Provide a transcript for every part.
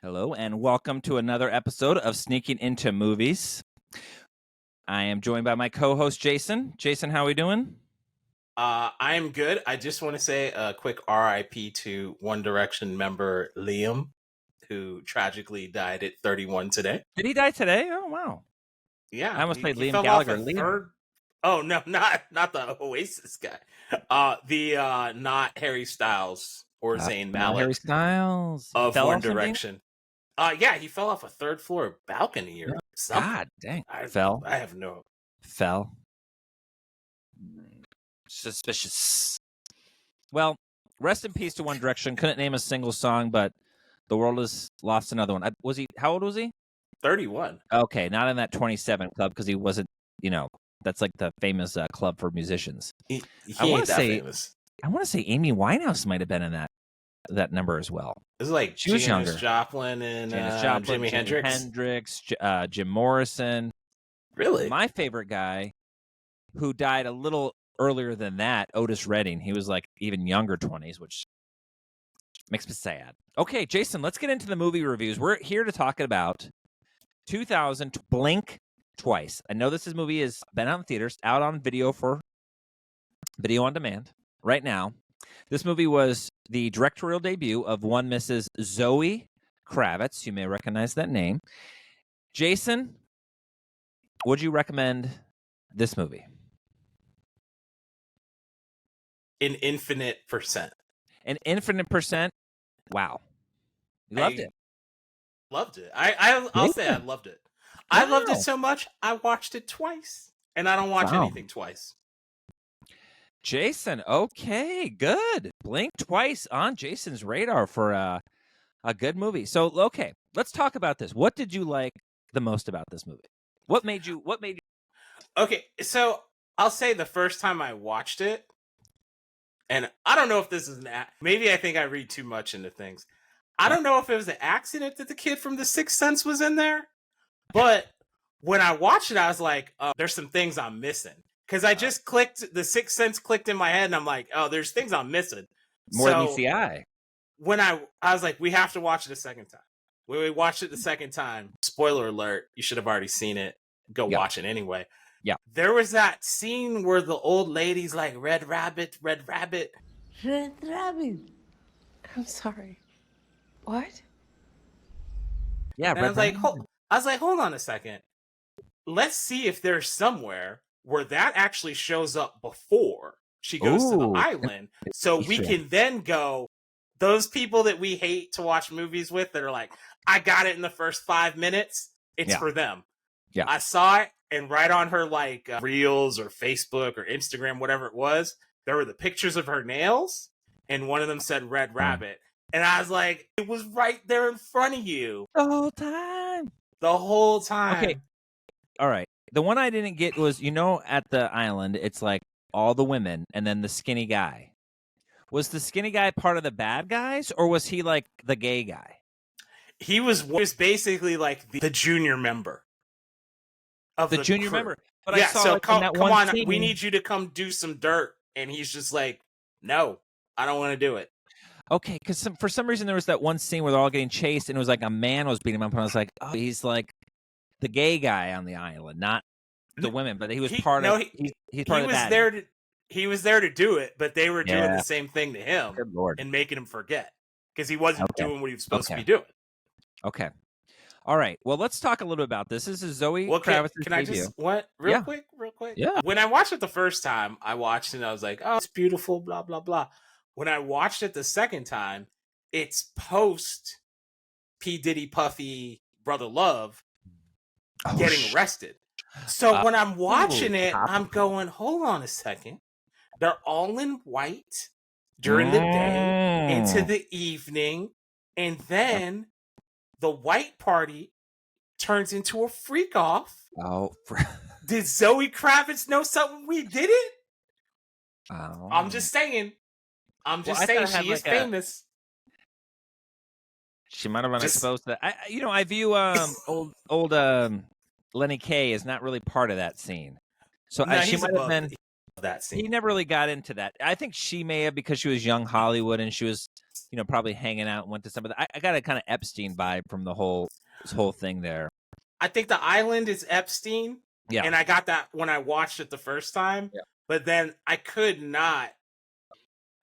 Hello, and welcome to another episode of Sneaking Into Movies. I am joined by my co-host, Jason. Jason, how are we doing? I am good. I just want to say a quick RIP to One Direction member Liam, who tragically died at 31 today. Did he die today? Oh, wow. I Yeah, almost he, played he Liam fell off Gallagher. a third. Oh no, not the Oasis guy. Not Harry Styles or Zayn Not Harry Malik Styles. He of fell One off something? Direction. Yeah, he fell off a third floor balcony or something. God dang. I Fell. have no. Fell. Suspicious. Well, rest in peace to One Direction. Couldn't name a single song, but the world has lost another one. How old was he? 31. Okay, not in that 27 club because he wasn't, that's like the famous club for musicians. He I wanna ain't that say- famous. I want to say Amy Winehouse might have been in that number as well. This is like She was Janis younger. Joplin and Janis Joplin, Jimi Hendrix. Jim Morrison. Really? My favorite guy, who died a little earlier than that, Otis Redding. He was like even younger 20s, which makes me sad. Okay, Jason, let's get into the movie reviews. We're here to talk about 2000 Blink Twice. I know this movie has been out in theaters, out on video on demand right now. This movie was the directorial debut of one Mrs. Zoe Kravitz. You may recognize that name. Jason, would you recommend this movie? An infinite percent. An infinite percent? Wow. You loved it. Loved it. I'll say I loved it. I loved Wow. it so much, I watched it twice. And I don't watch Wow. anything twice. Jason, okay, good. Blink Twice on Jason's radar for a good movie. So, okay, let's talk about this. What did you like the most about this movie? What made you Okay, so I'll say the first time I watched it, and I don't know if this is maybe I think I read too much into things. I don't know if it was an accident that the kid from The Sixth Sense was in there, but when I watched it, I was like, oh, there's some things I'm missing. Because I just clicked, The Sixth Sense clicked in my head, and I'm like, oh, there's things I'm missing. more than meets the eye? When I was like, we have to watch it a second time. When we watched it the second time, spoiler alert, you should have already seen it. Go watch it anyway. Yeah. There was that scene where the old lady's like, Red Rabbit, Red Rabbit. Red Rabbit. I'm sorry. What? Yeah, And I was like, hold on a second. Let's see if there's somewhere where that actually shows up before she goes to the island. So we can then go, those people that we hate to watch movies with that are like, I got it in the first 5 minutes. It's for them. Yeah. I saw it, and right on her like Reels or Facebook or Instagram, whatever it was, there were the pictures of her nails, and one of them said Red Rabbit. And I was like, it was right there in front of you. The whole time. The whole time. Okay. All right. The one I didn't get was, at the island, it's like all the women and then the skinny guy. Was the skinny guy part of the bad guys, or was he like the gay guy? He was basically like the junior member of the junior crew. member. But Yeah, I saw so like, in that come one on, scene, we need you to come do some dirt. And he's just like, no, I don't want to do it. Okay, because for some reason there was that one scene where they're all getting chased, and it was like a man was beating him up, and I was like, oh, he's like the gay guy on the island, not the women. But he was he's part of the He was there to do it, but they were doing the same thing to him Good Lord. and making him forget because he wasn't doing what he was supposed to be doing. Okay. All right. Well, let's talk a little bit about this. This is Zoe Kravitz's can I debut. just real quick? Yeah. When I watched it the first time, I watched it and I was like, oh, it's beautiful, blah, blah, blah. When I watched it the second time, it's post P. Diddy Puffy Brother Love getting arrested. So when I'm watching it, I'm going, hold on a second. They're all in white during the day into the evening, and then the white party turns into a freak off. Oh, did Zoe Kravitz know something we didn't? Oh. I'm just saying. She is famous. She might have been exposed to that. I view old Lenny Kaye is not really part of that scene. So no, she might have been. that He scene. never really got into that. I think she may have, because she was young Hollywood and she was, probably hanging out and went to some of the. I got a kind of Epstein vibe from this whole thing there. I think the island is Epstein. Yeah. And I got that when I watched it the first time. Yeah. But then I could not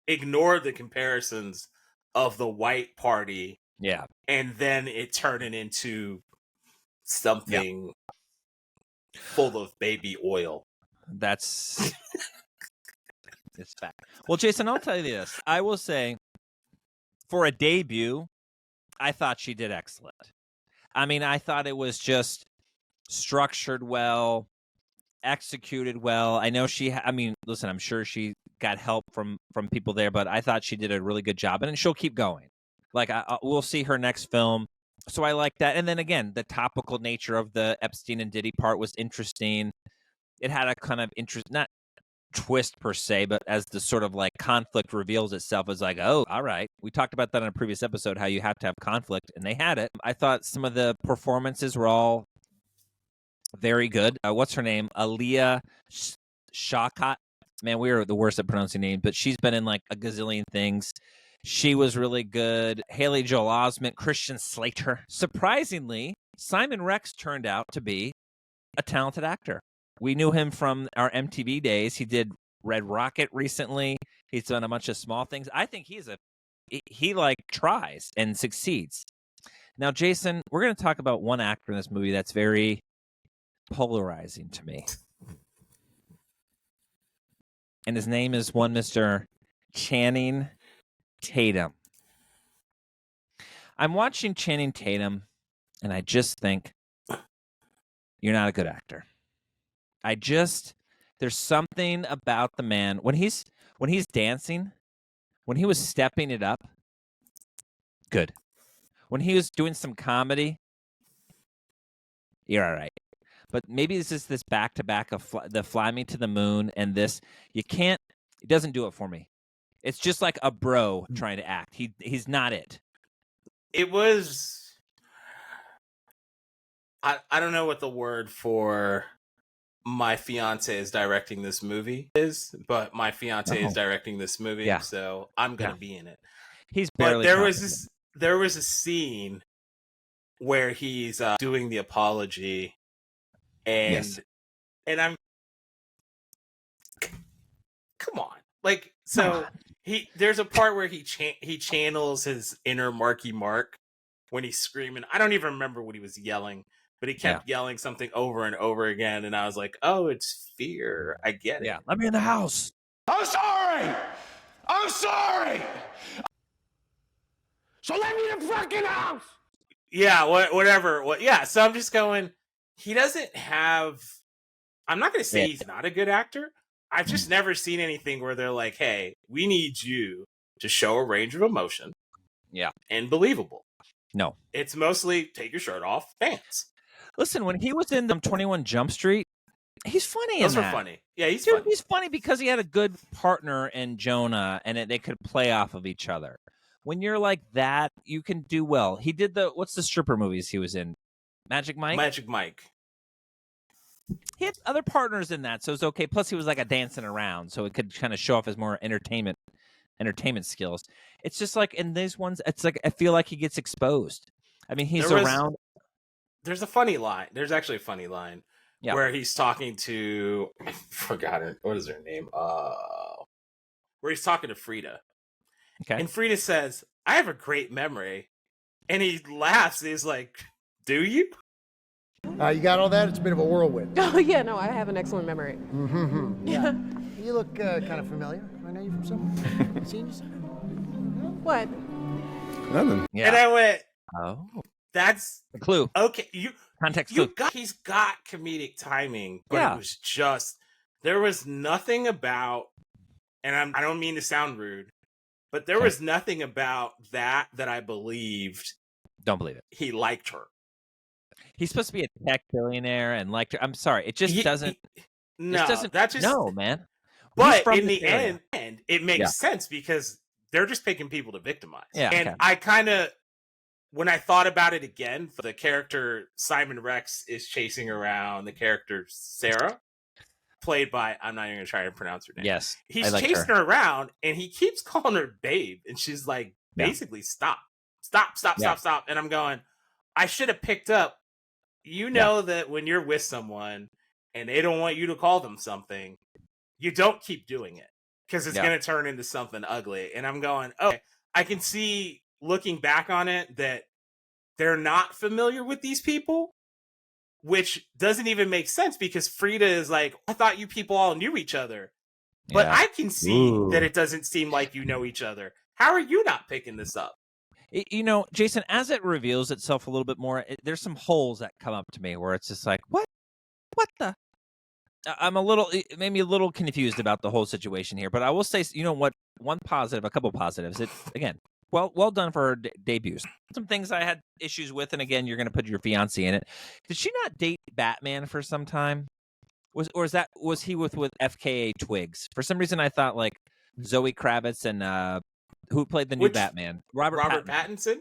ignore the comparisons of the white party. Yeah. And then it turning into something full of baby oil. That's it's fact. Well, Jason, I'll tell you this. I will say, for a debut, I thought she did excellent. I mean, I thought it was just structured well, executed well. I know listen, I'm sure she got help from people there, but I thought she did a really good job, and she'll keep going. Like, we'll see her next film. So I like that. And then again, the topical nature of the Epstein and Diddy part was interesting. It had a kind of not twist per se, but as the sort of like conflict reveals itself, as like, oh, all right. We talked about that in a previous episode, how you have to have conflict, and they had it. I thought some of the performances were all very good. What's her name? Aaliyah Shawkat. Man, we are the worst at pronouncing names, but she's been in like a gazillion things. She was really good. Haley Joel Osment, Christian Slater. Surprisingly, Simon Rex turned out to be a talented actor. We knew him from our MTV days. He did Red Rocket recently. He's done a bunch of small things. I think he like tries and succeeds. Now, Jason, we're going to talk about one actor in this movie that's very polarizing to me. And his name is one Mr. Channing Tatum. I'm watching Channing Tatum, and I just think, you're not a good actor. There's something about the man when he's dancing, when he was stepping it up, good. When he was doing some comedy, you're all right. But maybe this is this back-to-back of the Fly Me to the Moon and this. It doesn't do it for me. It's just like a bro trying to act. He's not it. It was, I don't know what the word for my fiance is directing this movie is, but my fiance is directing this movie, so I'm going to be in it. He's barely. But there was a scene where he's doing the apology, and I'm, come on, like, so there's a part where he channels his inner Marky Mark when he's screaming. I don't even remember what he was yelling, but he kept yelling something over and over again, and I was like, oh, it's fear. I get it. Yeah, let me in the house. I'm sorry! I'm sorry! So let me in the fucking house! Yeah, whatever. Yeah, so I'm just going, he doesn't have, I'm not going to say he's not a good actor. I've just never seen anything where they're like, hey, we need you to show a range of emotion. Yeah. And believable. No. It's mostly take your shirt off, dance. Listen, when he was in 21 Jump Street, he's funny in that. Those were funny. Yeah, he's funny. He's funny because he had a good partner in Jonah, and they could play off of each other. When you're like that, you can do well. He did what's the stripper movies he was in? Magic Mike? Magic Mike. He had other partners in that, so it's okay. Plus, he was like a dancing around, so it could kind of show off his more entertainment skills. It's just like in these ones, it's like I feel like he gets exposed. I mean, he's around. There's a funny line. There's actually a funny line where he's talking to, I forgot it. What is her name? Where he's talking to Frida. Okay. And Frida says, I have a great memory. And he laughs. And he's like, do you? You got all that? It's a bit of a whirlwind. Oh, yeah, no, I have an excellent memory. Mm-hmm. Yeah. You look kind of familiar. I know you from somewhere. Seen you somewhere? What? Nothing. Yeah. And I went, oh, that's a clue. Okay. Context clue. He's got comedic timing, but it was just, there was nothing about, and I don't mean to sound rude, but there was nothing about that I believed. Don't believe it. He liked her. He's supposed to be a tech billionaire and liked her. I'm sorry. It just doesn't. No, man. But in the end, it makes sense because they're just picking people to victimize. Yeah. And I kind of, when I thought about it again, the character Simon Rex is chasing around the character Sarah. played by, I'm not even gonna try to pronounce her name. Yes, He's I like chasing her. her around, and he keeps calling her babe, and she's like, Yeah. basically, stop. And I'm going, I should have picked up. You know that when you're with someone and they don't want you to call them something, you don't keep doing it because it's going to turn into something ugly. And I'm going, oh, I can see looking back on it that they're not familiar with these people, which doesn't even make sense because Frida is like, I thought you people all knew each other. But I can see that it doesn't seem like you know each other. How are you not picking this up? You know, Jason, as it reveals itself a little bit more, there's some holes that come up to me where it's just like, what the? I'm it made me a little confused about the whole situation here. But I will say, you know what? A couple positives. It again, well done for her debuts. Some things I had issues with, and again, you're going to put your fiance in it. Did she not date Batman for some time? Was he with FKA Twigs? For some reason, I thought like Zoe Kravitz and who played the new Batman? Robert Pattinson?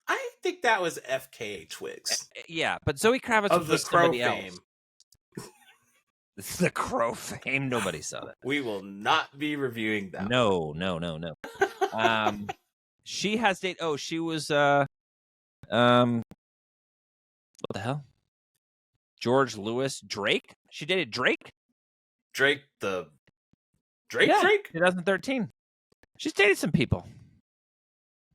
I think that was FKA Twigs. Yeah, but Zoe Kravitz of was the Crow fame. Else. The Crow fame. Nobody saw that. We will not be reviewing that. No. She has dated. Oh, she was. What the hell? George Lewis Drake. She dated Drake. Drake. 2013. She's dated some people.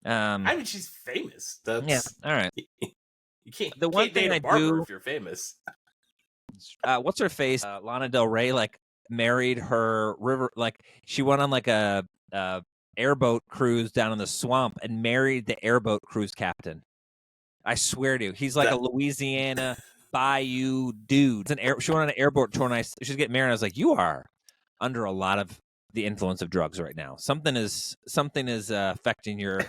I mean, she's famous. That's, yeah. All right. You can't. The one can't thing date a I barber do if you're famous. What's her face? Lana Del Rey like married her river. Like she went on like a airboat cruise down in the swamp and married the airboat cruise captain. I swear to you, he's like a Louisiana bayou dude. She went on an airboat tour and she's getting married. I was like, you are under a lot of the influence of drugs right now. Something is affecting your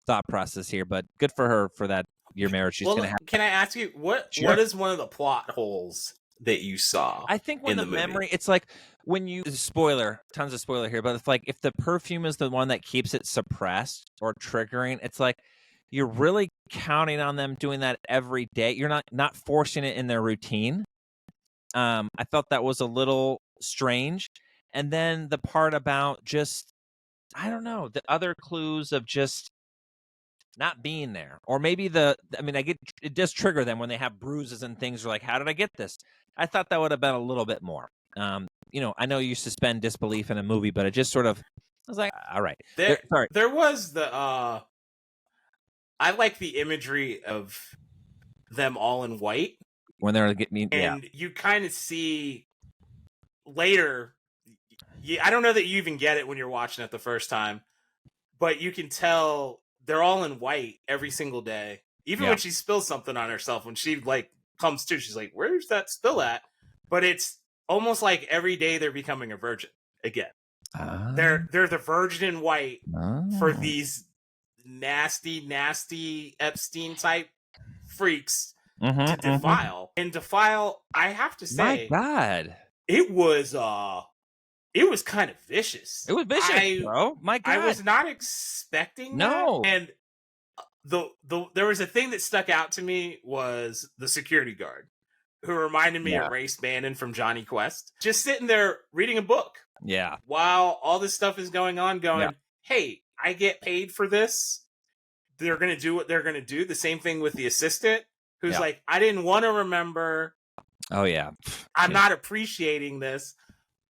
thought process here, but good for her for that your marriage she's gonna have. Can I ask you what is one of the plot holes that you saw? I think when the memory, it's like when you tons of spoiler here, but it's like if the perfume is the one that keeps it suppressed or triggering, it's like you're really counting on them doing that every day. You're not forcing it in their routine. I felt that was a little strange. And then the part about just, I don't know, the other clues of just not being there. Or maybe it does trigger them when they have bruises and things. They're like, how did I get this? I thought that would have been a little bit more. I know you suspend disbelief in a movie, but it just sort of, I was like, all right. There was the, I like the imagery of them all in white. When they're getting, and you kind of see later, I don't know that you even get it when you're watching it the first time, but you can tell they're all in white every single day. Even when she spills something on herself, when she like comes to, she's like, "Where's that spill at?" But it's almost like every day they're becoming a virgin again. They're the virgin in white for these nasty Epstein type freaks to defile. And defile, I have to say, my God, it was kind of vicious. It was vicious, bro. My God. I was not expecting that. And there was a thing that stuck out to me was the security guard who reminded me of Race Bannon from Johnny Quest. Just sitting there reading a book. Yeah. While all this stuff is going on, hey, I get paid for this. They're going to do what they're going to do. The same thing with the assistant who's like, I didn't want to remember. Oh, yeah. I'm not appreciating this.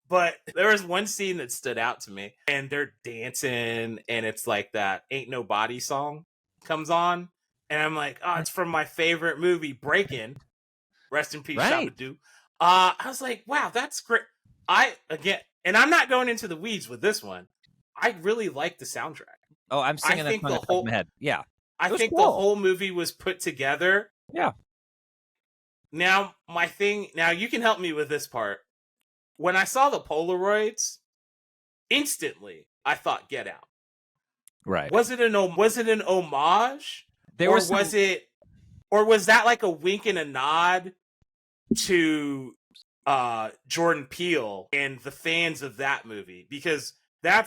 But there was one scene that stood out to me, and they're dancing, and it's like that Ain't No Body song comes on, and I'm like, oh, it's from my favorite movie, Breakin'. Rest in peace, Shabba-Doo. I was like, wow, that's great. And I'm not going into the weeds with this one. I really like the soundtrack. Oh, I'm singing that song in my head. Yeah. I think the whole movie was put together. Yeah. Now, you can help me with this part. When I saw the Polaroids, instantly I thought Get Out. Right. Was it an homage? Or was that like a wink and a nod to Jordan Peele and the fans of that movie? Because I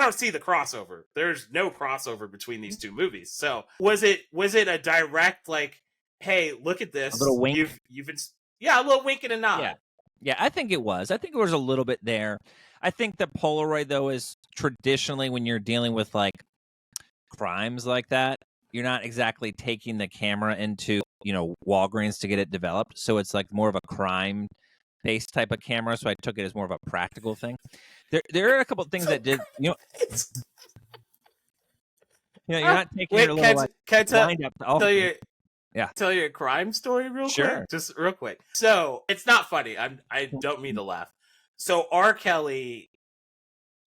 don't see the crossover. There's no crossover between these two movies. So was it a direct like, hey, look at this. A little wink. A little wink and a nod. Yeah. Yeah, I think it was. I think there was a little bit there. I think the Polaroid, though, is traditionally when you're dealing with like crimes like that, you're not exactly taking the camera into, Walgreens to get it developed. So it's like more of a crime-based type of camera. So I took it as more of a practical thing. There are a couple of things that did, It's, you're not taking wait, your little like, can I wind up. tell you? Yeah. Tell you a crime story real Sure. quick? Just real quick. So it's not funny. I don't mean to laugh. So R. Kelly,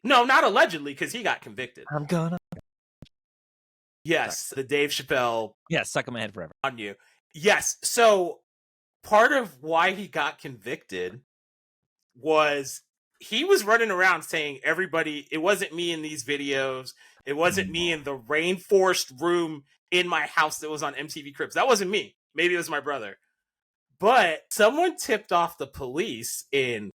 no, not allegedly, because he got convicted. I'm gonna. Yes, the Dave Chappelle Yeah, stuck in my head forever. on you. Yes. So part of why he got convicted was he was running around saying everybody, it wasn't me in these videos. It wasn't me in the rainforest room in my house that was on MTV Cribs. That wasn't me. Maybe it was my brother. But someone tipped off the police in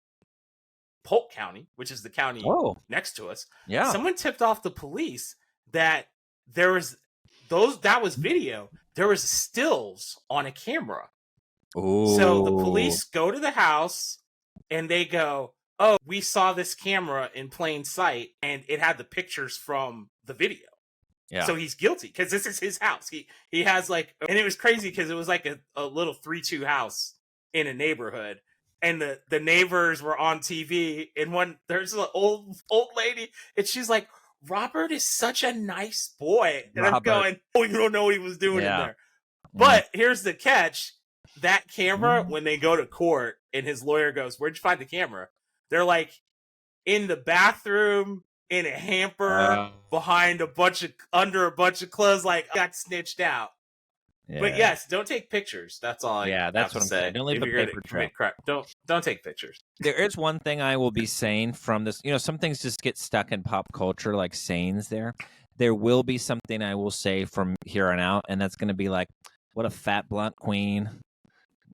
Polk County, which is the county next to us. Yeah. Someone tipped off the police that there was that was video. There was stills on a camera. Ooh. So the police go to the house and they go, "Oh, we saw this camera in plain sight and it had the pictures from the video." Yeah. So he's guilty because this is his house. He has like, and it was crazy because it was like a little 3-2 house in a neighborhood, and the neighbors were on TV. And there's an old lady, and she's like, "Robert is such a nice boy," and I'm going, "Oh, you don't know what he was doing in there." But here's the catch: that camera, when they go to court, and his lawyer goes, "Where'd you find the camera?" They're like, in the bathroom, in a hamper, behind under a bunch of clothes, like got snitched out. Yeah. But yes, don't take pictures. That's all. That's what I'm saying. Don't leave a paper trail. Don't take pictures. There is one thing I will be saying from this. Some things just get stuck in pop culture, like sayings. There will be something I will say from here on out, and that's going to be like, "What a fat blunt queen."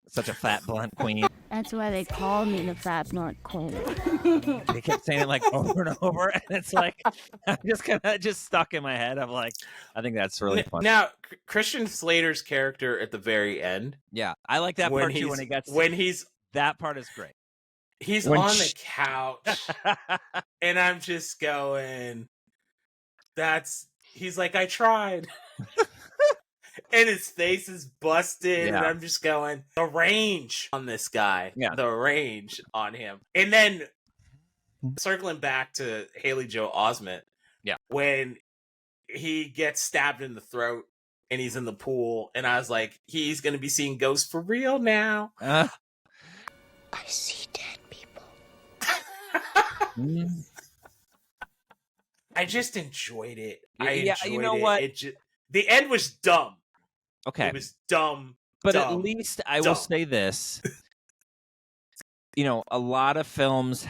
Such a fat blunt queen. That's why they call me the fat blunt queen. They kept saying it like over and over, and it's like I'm just kind of stuck in my head. I'm like, I think that's really fun. Now, Christian Slater's character at the very end. Yeah, I like that part too. That part is great. He's on the couch, and I'm just going. He's like, "I tried." And his face is busted, and I'm just going, the range on this guy. Yeah. The range on him. And then, circling back to Haley Joel Osment, when he gets stabbed in the throat, and he's in the pool, and I was like, he's going to be seeing ghosts for real now. I see dead people. I just enjoyed it. You know what? The end was dumb. Okay. It was dumb. But at least I will say this. A lot of films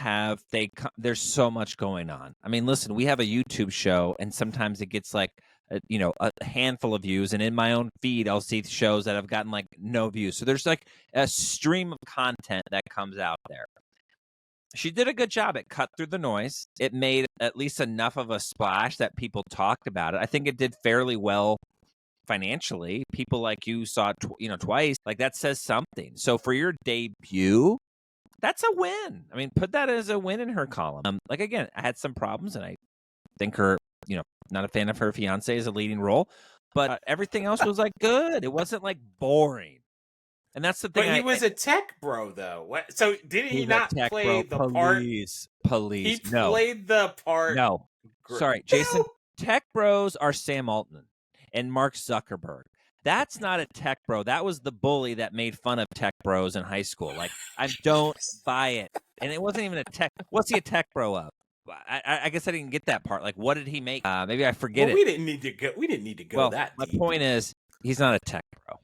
there's so much going on. I mean, listen, we have a YouTube show, and sometimes it gets like, a handful of views. And in my own feed, I'll see shows that have gotten like no views. So there's like a stream of content that comes out there. She did a good job. It cut through the noise. It made at least enough of a splash that people talked about it. I think it did fairly well financially. People like you saw it twice. Like, that says something. So for your debut, that's a win. I mean, put that as a win in her column. Like, again, I had some problems, and I think her, not a fan of her fiance as a leading role, but everything else was like good. It wasn't like boring. And that's the thing. But he was a tech bro, though. So didn't he not play the part? Police. He played the part. No. Sorry, Jason. Tech bros are Sam Altman and Mark Zuckerberg. That's not a tech bro. That was the bully that made fun of tech bros in high school. Like, I don't buy it. And it wasn't even a tech. What's he a tech bro of? I guess I didn't get that part. Like, what did he make? Maybe I forget it. We didn't need to go that my deep. point is, he's not a tech bro.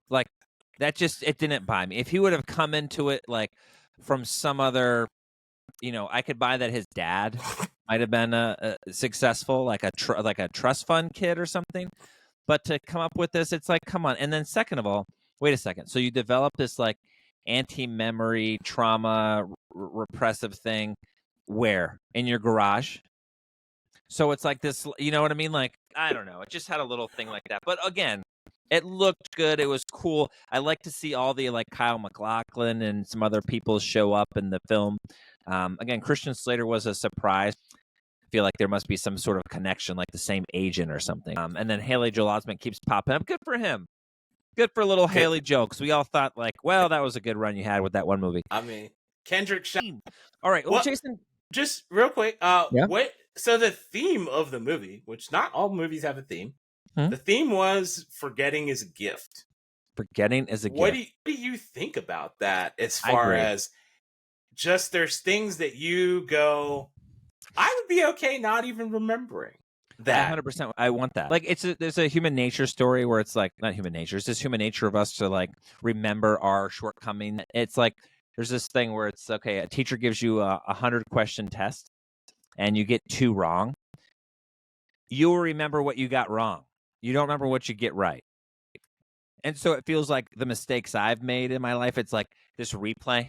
Like, that just, it didn't buy me. If he would have come into it like from some other, I could buy that his dad might have been a successful, like a trust fund kid or something. But to come up with this, it's like, come on. And then second of all, wait a second. So you develop this like anti-memory trauma repressive thing where? In your garage? So it's like this, you know what I mean? Like, I don't know. It just had a little thing like that. But again, It looked good. It was cool. I like to see all the like Kyle MacLachlan and some other people show up in the film. Again, Christian Slater was a surprise. I feel like there must be some sort of connection, like the same agent or something. And then Haley Joel Osment keeps popping up. Good for him. Good for little Haley jokes. We all thought like, well, that was a good run you had with that one movie. I mean, Kendrick. All right, well, What- Jason. Just real quick. Yeah? What? So the theme of the movie, which not all movies have a theme, the theme was forgetting is a gift. Forgetting is a gift. What do you think about that? As I far agree. as just there's things that you go, I would be okay not even remembering that. 100%. I want that. Like there's a human nature story where it's like not human nature. It's just human nature of us to like remember our shortcoming. It's like there's this thing where it's okay. A teacher gives you a 100-question test, and you get 2 wrong. You'll remember what you got wrong. You don't remember what you get right. And so it feels like the mistakes I've made in my life. It's like this replay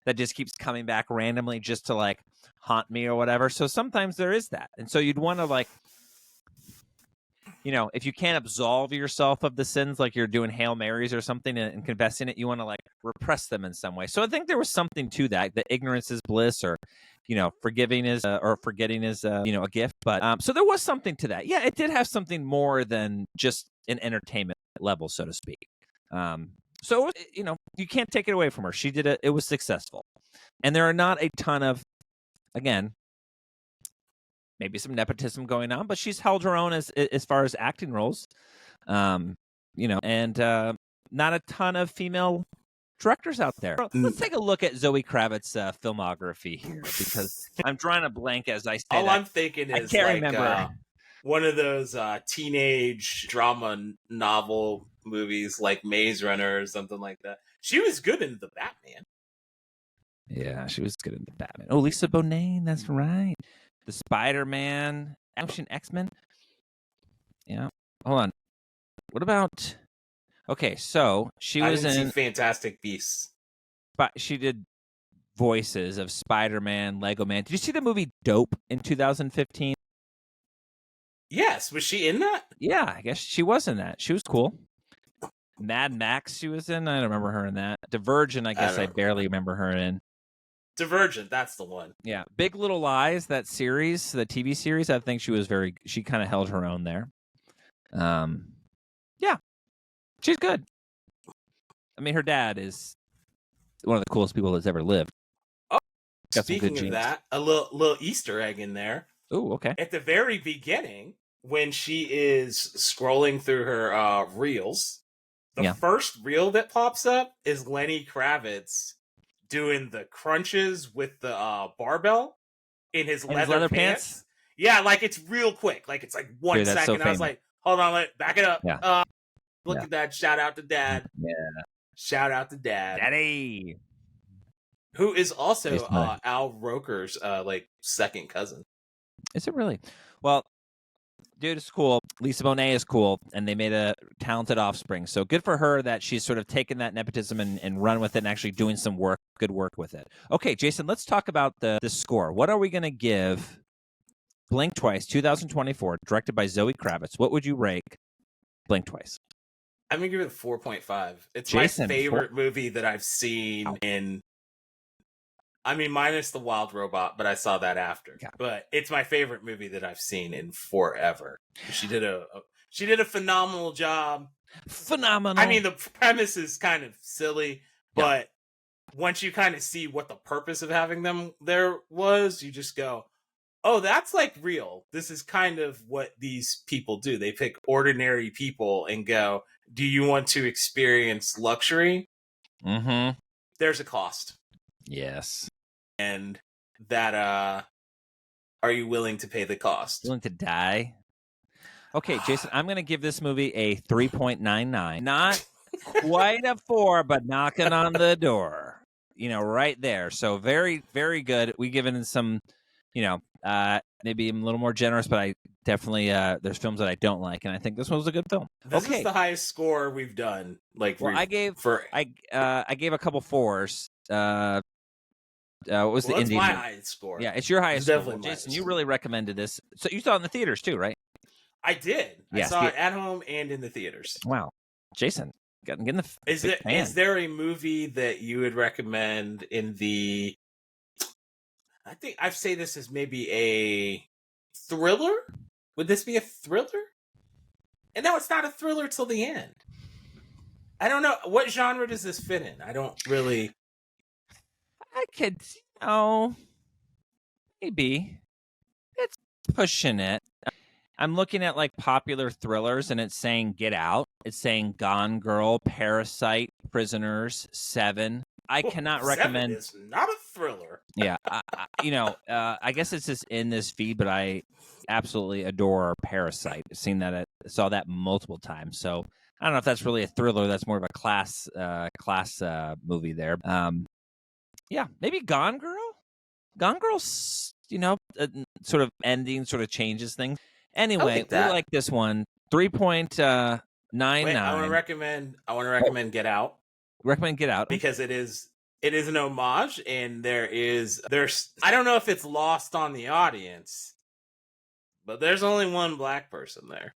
that just keeps coming back randomly just to like haunt me or whatever. So sometimes there is that. And so you'd want to like, you know, if you can't absolve yourself of the sins, like you're doing Hail Marys or something and confessing it, you want to like repress them in some way. So I think there was something to that ignorance is bliss, or, you know, forgiving is, or forgetting is, you know, a gift. But so there was something to that. Yeah, it did have something more than just an entertainment level, so to speak. So, you know, you can't take it away from her. She did it. It was successful. And there are not a ton of, again, maybe some nepotism going on, but she's held her own as far as acting roles, you know, and not a ton of female directors out there. Let's take a look at Zoe Kravitz's filmography here, because I'm drawing a blank as I say All that. I'm thinking is can't like remember. one of those teenage drama novel movies like Maze Runner or something like that. She was good in The Batman. Yeah, she was good in the Batman. Oh, Lisa Bonet, that's right. The Spider-Man, Action X-Men. Yeah. Hold on. What about? Okay, so she I was didn't in. see Fantastic Beasts. She did voices of Spider-Man, Lego Man. Did you see the movie Dope in 2015? Yes, was she in that? Yeah, I guess she was in that. She was cool. Mad Max, she was in. I don't remember her in that. Divergent, I guess I don't barely remember her in. Divergent, that's the one. Yeah, Big Little Lies, that series, the TV series. I think she was she kind of held her own there. Yeah, she's good. I mean, her dad is one of the coolest people that's ever lived. Oh, Got some good speaking of genes. that, a little Easter egg in there. Oh, okay. At the very beginning, when she is scrolling through her reels, the first reel that pops up is Lenny Kravitz doing the crunches with the barbell in his leather pants. Yeah, like it's real quick. Like it's like 1 Dude, that's second. so I was famous. like, hold on, back it up. Yeah. Look at that. Shout out to Dad. Yeah. Shout out to Dad. Daddy. Who is also Taste nice. Al Roker's like second cousin. Is it really? Well, dude, it's cool. Lisa Bonet is cool, and they made a talented offspring. So good for her that she's sort of taken that nepotism and run with it and actually doing some work, good work with it. Okay, Jason, let's talk about the score. What are we going to give Blink Twice 2024, directed by Zoe Kravitz? What would you rank Blink Twice? I'm going to give it a 4.5. It's Jason, my favorite movie that I've seen in... I mean, minus The Wild Robot, but I saw that after. Yeah. But it's my favorite movie that I've seen in forever. She did a phenomenal job. Phenomenal. I mean, the premise is kind of silly, but once you kind of see what the purpose of having them there was, you just go, oh, that's like real. This is kind of what these people do. They pick ordinary people and go, do you want to experience luxury? Mm-hmm. There's a cost. Yes. And that, are you willing to pay the cost? Willing to die? Okay, Jason, I'm going to give this movie a 3.99. Not quite a 4, but knocking on the door. You know, right there. So very, very good. We given some, you know, maybe I'm a little more generous, but I definitely there's films that I don't like, and I think this one was a good film. This is the highest score we've done. Like, well, I gave a couple 4s. What was the Indian? That's my highest score. Yeah, it's your highest It's score. definitely Well, my Jason, highest you score. really recommended this. So you saw it in the theaters too, right? I did. Yes, I saw you- it at home and in the theaters. Wow, Jason, getting the Is big it fan. is there a movie that you would recommend in the? I think I say this as maybe a thriller. Would this be a thriller? And no, it's not a thriller till the end. I don't know what genre does this fit in. I don't really. I could, maybe it's pushing it. I'm looking at like popular thrillers, and it's saying Get Out. It's saying Gone Girl, Parasite, Prisoners, Seven. I cannot Seven recommend. is not a thriller. Yeah, I guess it's just in this feed, but I absolutely adore Parasite. I've seen that, saw that multiple times. So I don't know if that's really a thriller. That's more of a class movie there. Yeah, maybe Gone Girl. Gone Girl's, sort of ending sort of changes things. Anyway, we that. like this one. 3.99. Wait, I want to recommend Get Out Recommend Get Out. because it is an homage, and there's I don't know if it's lost on the audience, but there's only one black person there.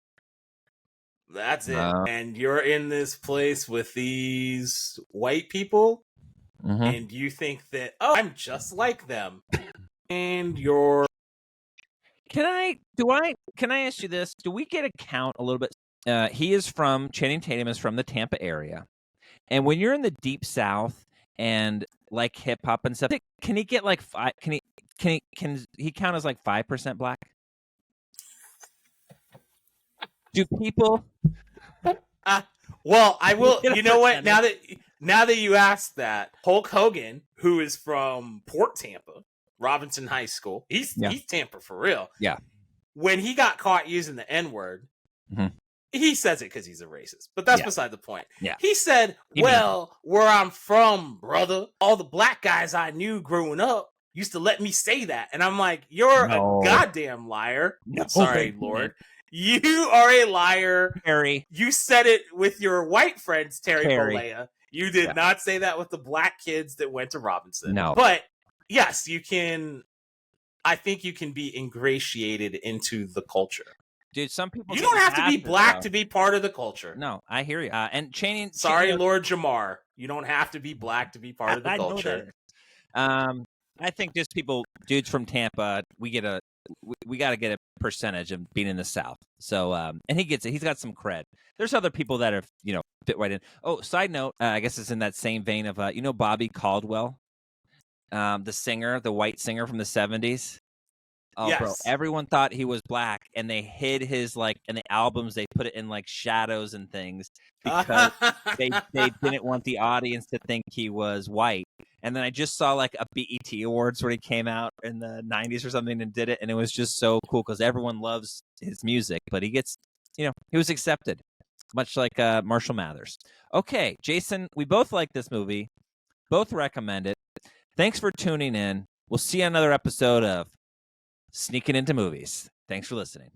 That's it. And you're in this place with these white people, Mhm. and you think that, oh, I'm just like them. And you're Can I ask you this? Do we get a count a little bit? Channing Tatum is from the Tampa area. And when you're in the deep South and like hip hop and stuff, can he get like five? Can he count as like 5% black? Do people? well, I will. Get a You know what? percentage. Now that you asked that, Hulk Hogan, who is from Port Tampa, Robinson High School, he's Tampa for real. Yeah. When he got caught using the N-word, Mhm. he says it because he's a racist, but that's Yeah. beside the point. Yeah. He said, He well, where I'm from, brother, all the black guys I knew growing up used to let me say that. And I'm like, you're No. a goddamn liar. No, Sorry, they didn't. Lord. You are a liar. Harry. You said it with your white friends, Terry Terry. Bollea. You did Yeah. not say that with the black kids that went to Robinson. No. But yes, you can. I think you can be ingratiated into the culture. Dude, some people You get don't have to be past it, black though. to be part of the culture. No, I hear you. And Channing. Sorry, Channing- Lord Jamar. You don't have to be black to be part of the I know culture. that. I think just dudes from Tampa, we got to get a percentage of being in the South. So, and he gets it. He's got some cred. There's other people that are, fit right in. Oh, side note, I guess it's in that same vein of, Bobby Caldwell, the singer, the white singer from the 70s. Oh, bro, Yes. everyone thought he was black, and they hid his, in the albums, they put it in, shadows and things because they didn't want the audience to think he was white. And then I just saw a BET Awards where he came out in the 90s or something and did it, and it was just so cool because everyone loves his music, but he gets, he was accepted, much like Marshall Mathers. Okay, Jason, we both like this movie, both recommend it. Thanks for tuning in. We'll see you on another episode of Sneaking Into Movies. Thanks for listening.